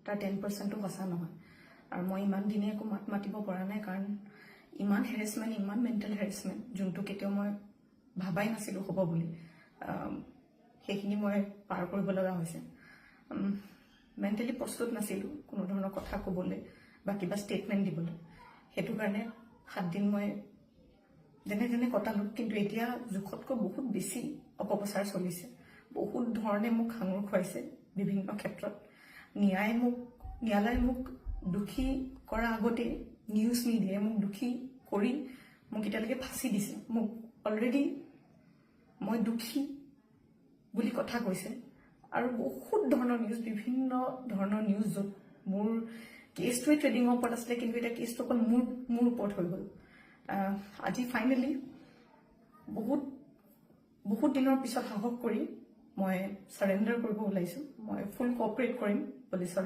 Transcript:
তাৰ 10%ও সঁচা নহয়। আৰু মই ইমান দিনে একো মাত মাতিব পৰা নাই, কাৰণ ইমান হেৰেছমেণ্ট, ইমান মেণ্টেল হেৰেছমেণ্ট, যোনটো কেতিয়াও মই ভাবাই নাছিলোঁ হ'ব বুলি, সেইখিনি মই পাৰ কৰিব লগা হৈছে। মেণ্টেলি প্ৰস্তুত নাছিলোঁ কোনো ধৰণৰ কথা ক'বলৈ বা কিবা ষ্টেটমেণ্ট দিবলৈ। সেইটো কাৰণে 7 দিন মই যেনে যেনে কটালোঁ, কিন্তু এতিয়া জোখতকৈ বহুত বেছি অপপ্ৰচাৰ চলিছে। বহুত ধৰণে মোক সাঙুৰ খুৱাইছে বিভিন্ন ক্ষেত্ৰত। ন্যায়ালয়ে মোক দোষী কৰাৰ আগতেই নিউজ মিডিয়াই মোক দোষী কৰি মোক এতিয়ালৈকে ফাঁচি দিছে। মোক অলৰেডি মই দোষী বুলি কথা কৈছে, আৰু বহুত ধৰণৰ নিউজ, বিভিন্ন ধৰণৰ নিউজ, য'ত মোৰ কেছটোৱে ট্ৰেডিঙৰ ওপৰত আছিলে, কিন্তু এতিয়া কেছটো অকল মোৰ ওপৰত হৈ গ'ল। আজি ফাইনেলি বহুত দিনৰ পিছত সাহস কৰি মই চাৰেণ্ডাৰ কৰিব ওলাইছোঁ। মই ফুল কোঅপাৰেট কৰিম পুলিচৰ লগত।